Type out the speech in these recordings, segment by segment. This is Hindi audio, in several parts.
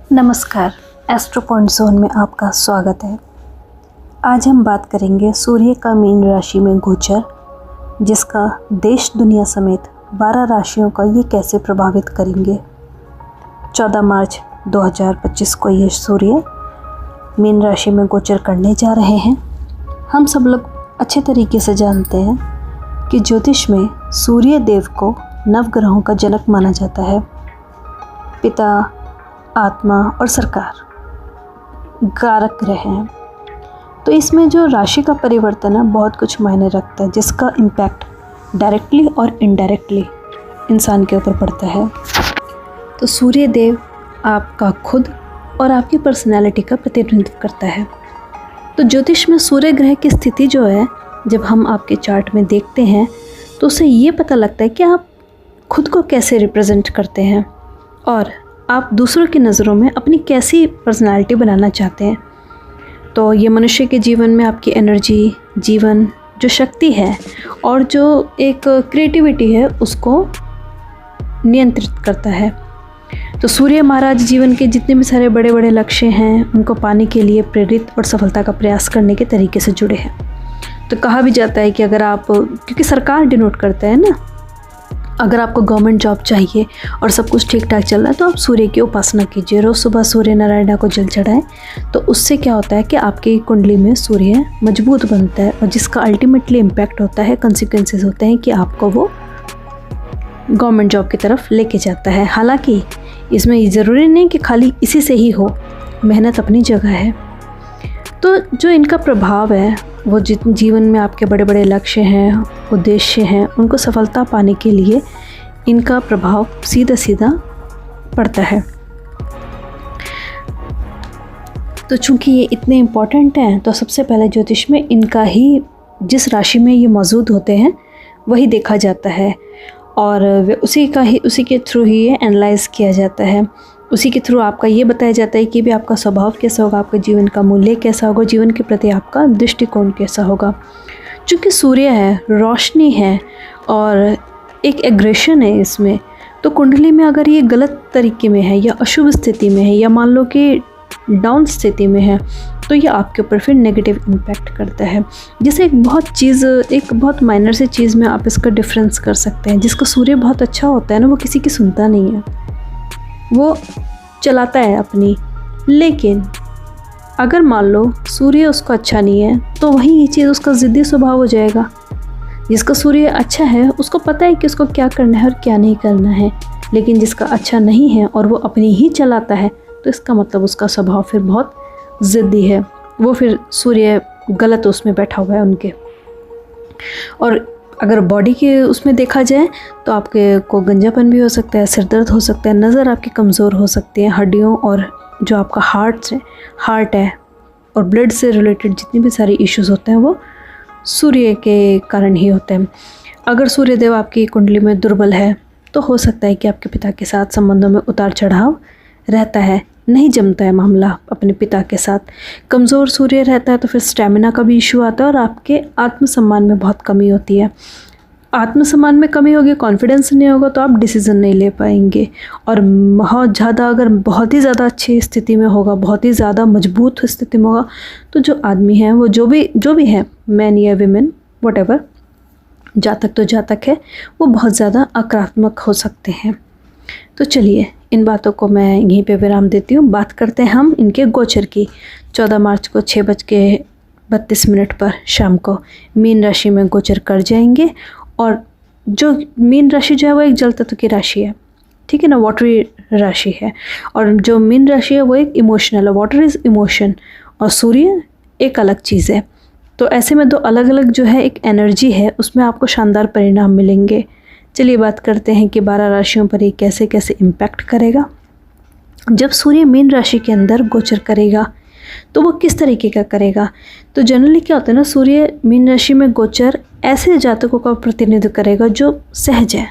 नमस्कार, एस्ट्रो पॉइंट जोन में आपका स्वागत है। आज हम बात करेंगे सूर्य का मीन राशि में गोचर, जिसका देश दुनिया समेत 12 राशियों का ये कैसे प्रभावित करेंगे। 14 मार्च 2025 को ये सूर्य मीन राशि में गोचर करने जा रहे हैं। हम सब लोग अच्छे तरीके से जानते हैं कि ज्योतिष में सूर्य देव को नवग्रहों का जनक माना जाता है। पिता, आत्मा और सरकार कारक ग्रह हैं। तो इसमें जो राशि का परिवर्तन है बहुत कुछ मायने रखता है, जिसका इम्पैक्ट डायरेक्टली और इनडायरेक्टली इंसान के ऊपर पड़ता है। तो सूर्य देव आपका खुद और आपकी पर्सनैलिटी का प्रतिनिधित्व करता है। तो ज्योतिष में सूर्य ग्रह की स्थिति जो है, जब हम आपके चार्ट में देखते हैं तो उससे ये पता लगता है कि आप खुद को कैसे रिप्रेजेंट करते हैं और आप दूसरों की नज़रों में अपनी कैसी पर्सनालिटी बनाना चाहते हैं। तो ये मनुष्य के जीवन में आपकी एनर्जी, जीवन, जो शक्ति है और जो एक क्रिएटिविटी है उसको नियंत्रित करता है। तो सूर्य महाराज जीवन के जितने भी सारे बड़े बड़े लक्ष्य हैं उनको पाने के लिए प्रेरित और सफलता का प्रयास करने के तरीके से जुड़े हैं। तो कहा भी जाता है कि अगर आप, क्योंकि सरकार डिनोट करता है ना, अगर आपको गवर्नमेंट जॉब चाहिए और सब कुछ ठीक ठाक चल रहा है तो आप सूर्य की उपासना कीजिए, रोज़ सुबह सूर्य नारायण को जल चढ़ाएं। तो उससे क्या होता है कि आपकी कुंडली में सूर्य मजबूत बनता है और जिसका अल्टीमेटली इम्पैक्ट होता है, कंसिक्वेंसेस होते हैं कि आपको वो गवर्नमेंट जॉब की तरफ लेके जाता है। हालांकि इसमें ज़रूरी नहीं कि खाली इसी से ही हो, मेहनत अपनी जगह है। तो जो इनका प्रभाव है वो जीवन में आपके बड़े बड़े लक्ष्य हैं, उद्देश्य हैं, उनको सफलता पाने के लिए इनका प्रभाव सीधा सीधा पड़ता है। तो चूंकि ये इतने इम्पॉर्टेंट हैं तो सबसे पहले ज्योतिष में इनका ही, जिस राशि में ये मौजूद होते हैं वही देखा जाता है और उसी के थ्रू ही ये एनालाइज किया जाता है। उसी के थ्रू आपका ये बताया जाता है कि भी आपका स्वभाव कैसा होगा, आपका जीवन का मूल्य कैसा होगा, जीवन के प्रति आपका दृष्टिकोण कैसा होगा। चूँकि सूर्य है, रोशनी है और एक एग्रेशन है इसमें, तो कुंडली में अगर ये गलत तरीके में है या अशुभ स्थिति में है या मान लो कि डाउन स्थिति में है तो ये आपके ऊपर फिर नेगेटिव इम्पैक्ट करता है। जैसे एक बहुत माइनर सी चीज़ में आप इसका डिफरेंस कर सकते हैं। जिसका सूर्य बहुत अच्छा होता है ना, वो किसी की सुनता नहीं है, वो चलाता है अपनी। लेकिन अगर मान लो सूर्य उसका अच्छा नहीं है तो वही ये चीज़ उसका ज़िद्दी स्वभाव हो जाएगा। जिसका सूर्य अच्छा है उसको पता है कि उसको क्या करना है और क्या नहीं करना है, लेकिन जिसका अच्छा नहीं है और वो अपनी ही चलाता है तो इसका मतलब उसका स्वभाव फिर बहुत ज़िद्दी है। वो फिर सूर्य गलत उसमें बैठा हुआ है उनके। और अगर बॉडी के उसमें देखा जाए तो आपके को गंजापन भी हो सकता है, सिर दर्द हो सकता है, नज़र आपकी कमज़ोर हो सकती है, हड्डियों और जो आपका हार्ट है और ब्लड से रिलेटेड जितनी भी सारी इश्यूज़ होते हैं वो सूर्य के कारण ही होते हैं। अगर सूर्यदेव आपकी कुंडली में दुर्बल है तो हो सकता है कि आपके पिता के साथ संबंधों में उतार चढ़ाव रहता है, नहीं जमता है मामला अपने पिता के साथ। कमज़ोर सूर्य रहता है तो फिर स्टेमिना का भी इशू आता है और आपके आत्मसम्मान में बहुत कमी होती है। आत्मसम्मान में कमी होगी, कॉन्फिडेंस नहीं होगा तो आप डिसीज़न नहीं ले पाएंगे। और अगर बहुत ही ज़्यादा अच्छी स्थिति में होगा, बहुत ही ज़्यादा मजबूत स्थिति में होगा तो जो आदमी है वो जो भी है, मैन या विमेन व्हाटएवर, जातक है, वो बहुत ज़्यादा आक्रामक हो सकते हैं। तो चलिए इन बातों को मैं यहीं पे विराम देती हूँ। बात करते हैं हम इनके गोचर की। 14 मार्च को 6:32 पर शाम को मीन राशि में गोचर कर जाएंगे। और जो मीन राशि जो है वो एक जल तत्व की राशि है, ठीक है ना, वाटरी राशि है। और जो मीन राशि है वो एक इमोशनल है, वाटर इज़ इमोशन और सूर्य एक अलग चीज़ है। तो ऐसे में दो अलग अलग जो है एक एनर्जी है, उसमें आपको शानदार परिणाम मिलेंगे। चलिए बात करते हैं कि 12 राशियों पर ये कैसे कैसे इम्पैक्ट करेगा। जब सूर्य मीन राशि के अंदर गोचर करेगा तो वो किस तरीके का करेगा। तो जनरली क्या होता है ना, सूर्य मीन राशि में गोचर ऐसे जातकों का प्रतिनिधित्व करेगा जो सहज है,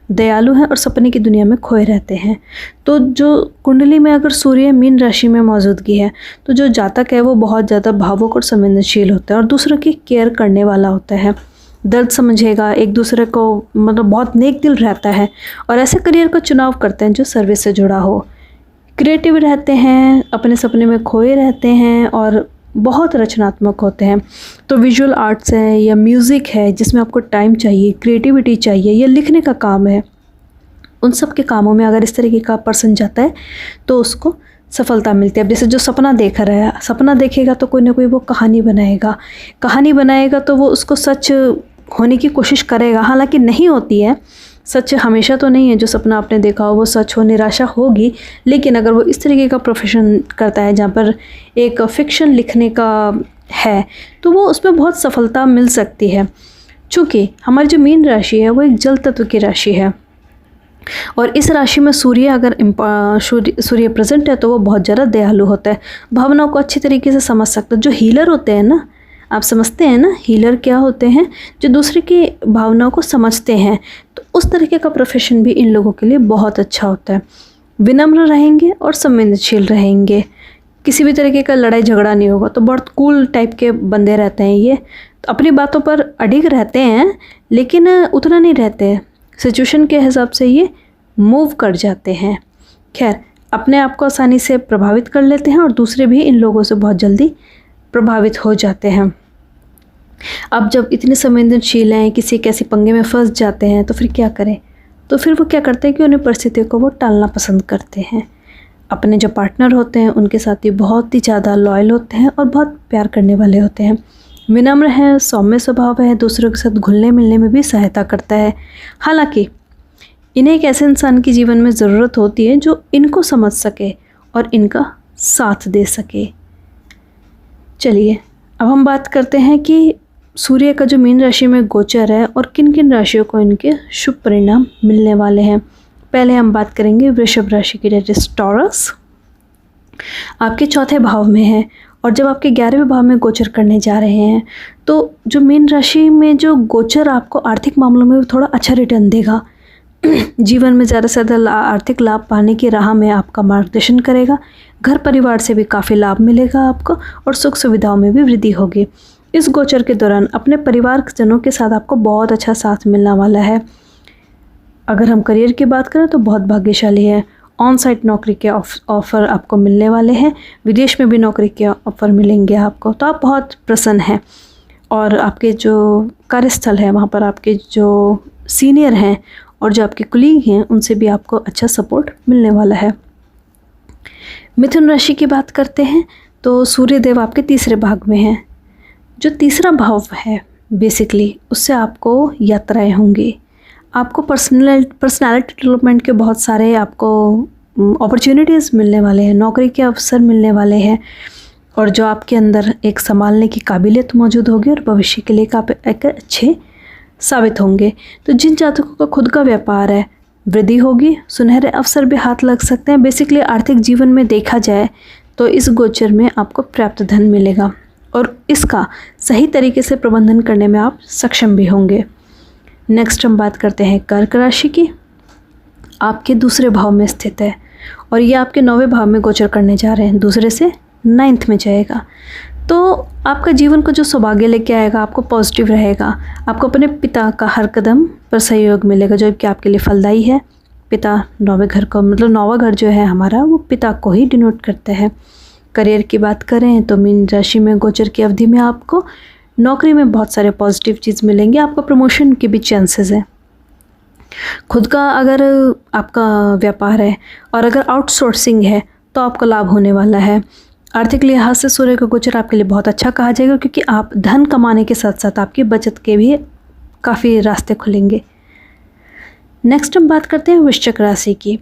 दयालु हैं और सपने की दुनिया में खोए रहते हैं। तो जो कुंडली में अगर सूर्य मीन राशि में मौजूदगी है तो जो जातक है वो बहुत ज़्यादा भावुक और संवेदनशील होता है और दूसरों की केयर करने वाला होता है, दर्द समझेगा, एक दूसरे को मतलब बहुत नेक दिल रहता है और ऐसे करियर का चुनाव करते हैं जो सर्विस से जुड़ा हो। क्रिएटिव रहते हैं, अपने सपने में खोए रहते हैं और बहुत रचनात्मक होते हैं। तो विजुअल आर्ट्स है या म्यूज़िक है जिसमें आपको टाइम चाहिए, क्रिएटिविटी चाहिए, या लिखने का काम है, उन सब के कामों में अगर इस तरीके का पर्सन जाता है तो उसको सफलता मिलती है। अब जैसे जो सपना देख रहा है, सपना देखेगा तो कोई ना कोई वो कहानी बनाएगा तो वो उसको सच होने की कोशिश करेगा, हालांकि नहीं होती है, सच हमेशा तो नहीं है जो सपना आपने देखा हो वो सच हो, निराशा होगी। लेकिन अगर वो इस तरीके का प्रोफेशन करता है जहाँ पर एक फ़िक्शन लिखने का है तो वो उसमें बहुत सफलता मिल सकती है। चूँकि हमारी जो मीन राशि है वो एक जल तत्व की राशि है और इस राशि में सूर्य अगर सूर्य प्रेजेंट है तो वो बहुत ज़्यादा दयालु होता है, भावनाओं को अच्छी तरीके से समझ सकता है। जो हीलर होते हैं ना, आप समझते हैं ना, हीलर क्या होते हैं, जो दूसरे की भावनाओं को समझते हैं। तो उस तरीके का प्रोफेशन भी इन लोगों के लिए बहुत अच्छा होता है। विनम्र रहेंगे और संवेदनशील रहेंगे, किसी भी तरीके का लड़ाई झगड़ा नहीं होगा। तो बहुत कूल टाइप के बंदे रहते हैं ये, तो अपनी बातों पर अडिग रहते हैं लेकिन उतना नहीं रहते हैं, सिचुएशन के हिसाब से ये मूव कर जाते हैं। खैर, अपने आप को आसानी से प्रभावित कर लेते हैं और दूसरे भी इन लोगों से बहुत जल्दी प्रभावित हो जाते हैं। अब जब इतने संवेदनशील हैं, किसी कैसी पंगे में फंस जाते हैं तो फिर क्या करें? तो फिर वो क्या करते हैं कि उन्हें परिस्थितियों को वो टालना पसंद करते हैं। अपने जो पार्टनर होते हैं उनके साथ ये बहुत ही ज़्यादा लॉयल होते हैं और बहुत प्यार करने वाले होते हैं। विनम्र है, सौम्य स्वभाव है, दूसरों के साथ घुलने मिलने में भी सहायता करता है। हालांकि इन्हें एक ऐसे इंसान की जीवन में ज़रूरत होती है जो इनको समझ सके और इनका साथ दे सके। चलिए अब हम बात करते हैं कि सूर्य का जो मीन राशि में गोचर है और किन किन राशियों को इनके शुभ परिणाम मिलने वाले हैं। पहले हम बात करेंगे वृषभ राशि की, डेट इज टॉरस। आपके चौथे भाव में है और जब आपके 11वें भाव में गोचर करने जा रहे हैं तो जो मीन राशि में जो गोचर आपको आर्थिक मामलों में थोड़ा अच्छा रिटर्न देगा। जीवन में ज़्यादा से ज़्यादा आर्थिक लाभ पाने की राह में आपका मार्गदर्शन करेगा। घर परिवार से भी काफ़ी लाभ मिलेगा आपको और सुख सुविधाओं में भी वृद्धि होगी। इस गोचर के दौरान अपने परिवारजनों के साथ आपको बहुत अच्छा साथ मिलने वाला है। अगर हम करियर की बात करें तो बहुत भाग्यशाली है। ऑन साइट नौकरी के ऑफ़र आपको मिलने वाले हैं, विदेश में भी नौकरी के ऑफ़र मिलेंगे आपको, तो आप बहुत प्रसन्न हैं। और आपके जो कार्यस्थल है वहाँ पर आपके जो सीनियर हैं और जो आपके कुलीग हैं उनसे भी आपको अच्छा सपोर्ट मिलने वाला है। मिथुन राशि की बात करते हैं तो सूर्यदेव आपके तीसरे भाग में हैं। जो तीसरा भाव है बेसिकली उससे आपको यात्राएं होंगी, आपको पर्सनालिटी डेवलपमेंट के बहुत सारे आपको अपॉर्चुनिटीज़ मिलने वाले हैं, नौकरी के अवसर मिलने वाले हैं और जो आपके अंदर एक संभालने की काबिलियत मौजूद होगी और भविष्य के लिए आप एक अच्छे साबित होंगे। तो जिन जातकों का खुद का व्यापार है वृद्धि होगी, सुनहरे अवसर भी हाथ लग सकते हैं। बेसिकली आर्थिक जीवन में देखा जाए तो इस गोचर में आपको पर्याप्त धन मिलेगा और इसका सही तरीके से प्रबंधन करने में आप सक्षम भी होंगे। नेक्स्ट हम बात करते हैं कर्क राशि की। आपके दूसरे भाव में स्थित है और ये आपके 9वें भाव में गोचर करने जा रहे हैं, दूसरे से 9th में जाएगा। तो आपका जीवन को जो सौभाग्य लेके आएगा, आपको पॉजिटिव रहेगा। आपको अपने पिता का हर कदम पर सहयोग मिलेगा जो कि आपके लिए फलदायी है। पिता 9वें घर को, मतलब 9वां घर जो है हमारा, वो पिता को ही डिनोट करता है। करियर की बात करें तो मीन राशि में गोचर की अवधि में आपको नौकरी में बहुत सारे पॉजिटिव चीज़ मिलेंगे, आपको प्रमोशन के भी चांसेस हैं। खुद का अगर आपका व्यापार है और अगर आउटसोर्सिंग है तो आपका लाभ होने वाला है। आर्थिक लिहाज से सूर्य का गोचर आपके लिए बहुत अच्छा कहा जाएगा क्योंकि आप धन कमाने के साथ साथ आपकी बचत के भी काफ़ी रास्ते खुलेंगे। नेक्स्ट हम बात करते हैं वृश्चिक राशि की।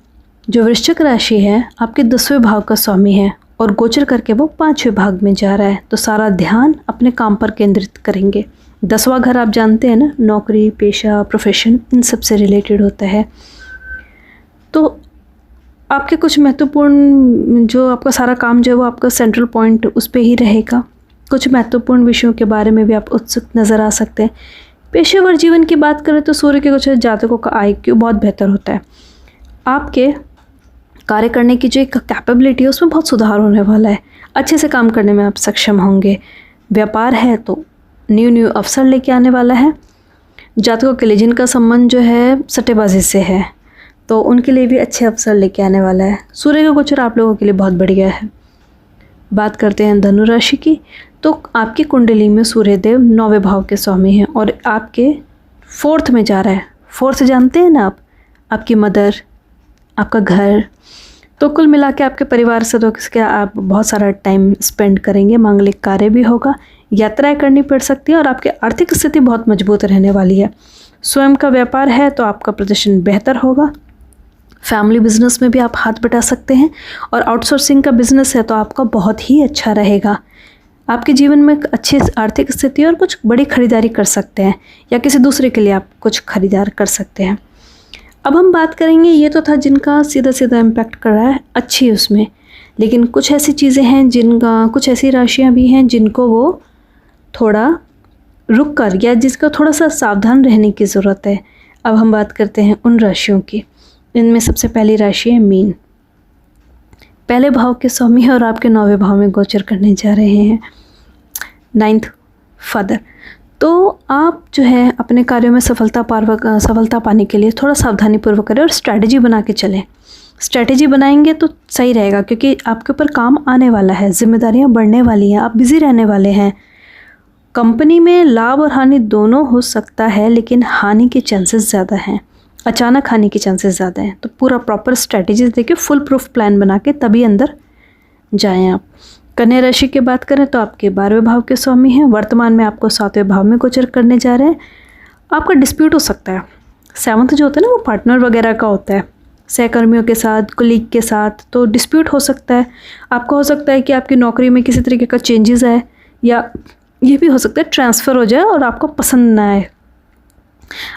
जो वृश्चिक राशि है आपके 10वें भाव का स्वामी है और गोचर करके वो 5वें भाग में जा रहा है, तो सारा ध्यान अपने काम पर केंद्रित करेंगे। 10वां घर आप जानते हैं ना, नौकरी, पेशा, प्रोफेशन, इन सब से रिलेटेड होता है। तो आपके कुछ महत्वपूर्ण, जो आपका सारा काम जो है वो आपका सेंट्रल पॉइंट उस पे ही रहेगा। कुछ महत्वपूर्ण विषयों के बारे में भी आप उत्सुक नज़र आ सकते हैं। पेशेवर जीवन की बात करें तो सूर्य के गोचर जातकों का IQ बहुत बेहतर होता है। आपके कार्य करने की जो एक कैपेबिलिटी है उसमें बहुत सुधार होने वाला है। अच्छे से काम करने में आप सक्षम होंगे। व्यापार है तो न्यू अवसर लेके आने वाला है। जातकों के लिए जिनका संबंध जो है सट्टेबाजी से है तो उनके लिए भी अच्छे अवसर लेके आने वाला है। सूर्य का गोचर आप लोगों के लिए बहुत बढ़िया है। बात करते हैं धनु राशि की, तो आपकी कुंडली में सूर्यदेव 9वें भाव के स्वामी हैं और आपके 4th में जा रहा है। 4th जानते हैं ना आप, आपकी मदर, आपका घर, तो कुल मिला के आपके परिवार सदस्य के आप बहुत सारा टाइम स्पेंड करेंगे। मांगलिक कार्य भी होगा, यात्राएं करनी पड़ सकती है और आपकी आर्थिक स्थिति बहुत मजबूत रहने वाली है। स्वयं का व्यापार है तो आपका प्रदर्शन बेहतर होगा। फैमिली बिजनेस में भी आप हाथ बटा सकते हैं और आउटसोर्सिंग का बिजनेस है तो आपका बहुत ही अच्छा रहेगा। आपके जीवन में एक अच्छी आर्थिक स्थिति और कुछ बड़ी खरीदारी कर सकते हैं या किसी दूसरे के लिए आप कुछ खरीदार कर सकते हैं। अब हम बात करेंगे, ये तो था जिनका सीधा सीधा इम्पैक्ट कर रहा है अच्छी उसमें, लेकिन कुछ ऐसी चीज़ें हैं जिनका, कुछ ऐसी राशियां भी हैं जिनको वो थोड़ा रुक कर या जिसका थोड़ा सा सावधान रहने की ज़रूरत है। अब हम बात करते हैं उन राशियों की। इनमें सबसे पहली राशि है मीन। पहले भाव के स्वामी है और आपके 9वें भाव में गोचर करने जा रहे हैं। 9th father. तो आप जो है अपने कार्यों में सफलता पाने के लिए थोड़ा सावधानी पूर्वक करें और स्ट्रैटेजी बना के चलें। स्ट्रैटेजी बनाएंगे तो सही रहेगा क्योंकि आपके ऊपर काम आने वाला है, जिम्मेदारियां बढ़ने वाली हैं, आप बिज़ी रहने वाले हैं। कंपनी में लाभ और हानि दोनों हो सकता है, लेकिन हानि के चांसेस ज़्यादा हैं, अचानक हानि के चांसेस ज़्यादा हैं। तो पूरा प्रॉपर स्ट्रैटेजी देखिए, फुल प्रूफ प्लान बना के तभी अंदर जाएं आप। कन्या राशि की बात करें तो आपके 12वें भाव के स्वामी हैं। वर्तमान में आपको 7वें भाव में गोचर करने जा रहे हैं। आपका डिस्प्यूट हो सकता है। 7th जो होता है ना, वो पार्टनर वगैरह का होता है, सहकर्मियों के साथ, कुलीग के साथ, तो डिस्प्यूट हो सकता है। आपको हो सकता है कि आपकी नौकरी में किसी तरीके का चेंजेस आए या ये भी हो सकता है ट्रांसफ़र हो जाए और आपको पसंद ना आए।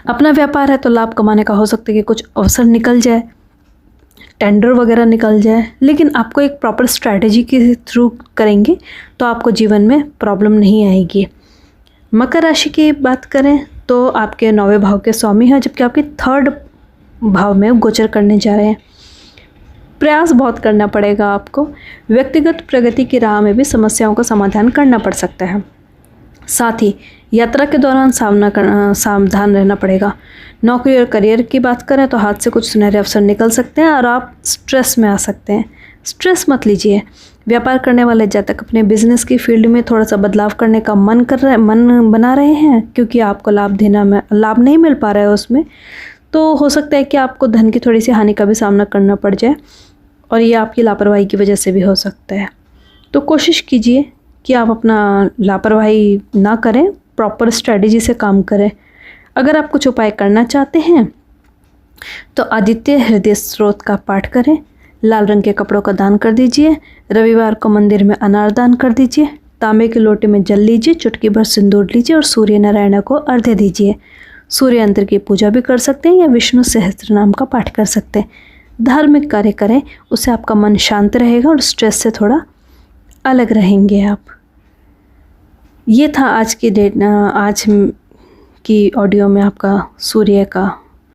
अपना व्यापार है तो लाभ कमाने का हो सकता है कि कुछ अवसर निकल जाए, टेंडर वगैरह निकल जाए, लेकिन आपको एक प्रॉपर स्ट्रैटेजी के थ्रू करेंगे तो आपको जीवन में प्रॉब्लम नहीं आएगी। मकर राशि की बात करें तो आपके 9वें भाव के स्वामी हैं, जबकि आपके 3rd भाव में गोचर करने जा रहे हैं। प्रयास बहुत करना पड़ेगा आपको। व्यक्तिगत प्रगति की राह में भी समस्याओं का समाधान करना पड़ सकता है। साथ ही यात्रा के दौरान सावधान रहना पड़ेगा। नौकरी और करियर की बात करें तो हाथ से कुछ सुनहरे अवसर निकल सकते हैं और आप स्ट्रेस में आ सकते हैं। स्ट्रेस मत लीजिए। व्यापार करने वाले जातक अपने बिजनेस की फील्ड में थोड़ा सा बदलाव करने का मन बना रहे हैं, क्योंकि आपको लाभ नहीं मिल पा रहा है उसमें, तो हो सकता है कि आपको धन की थोड़ी सी हानि का भी सामना करना पड़ जाए और ये आपकी लापरवाही की वजह से भी हो सकता है। तो कोशिश कीजिए कि आप अपना लापरवाही ना करें, प्रॉपर स्ट्रैटेजी से काम करें। अगर आप कुछ उपाय करना चाहते हैं तो आदित्य हृदय स्रोत का पाठ करें, लाल रंग के कपड़ों का दान कर दीजिए, रविवार को मंदिर में अनार दान कर दीजिए, तांबे के लोटे में जल लीजिए, चुटकी भर सिंदूर लीजिए और सूर्य नारायण को अर्घ्य दीजिए। सूर्य यंत्र की पूजा भी कर सकते हैं या विष्णु सहस्त्र नाम का पाठ कर सकते हैं। धार्मिक कार्य करें, उससे आपका मन शांत रहेगा और स्ट्रेस से थोड़ा अलग रहेंगे आप। ये था आज की ऑडियो में आपका सूर्य का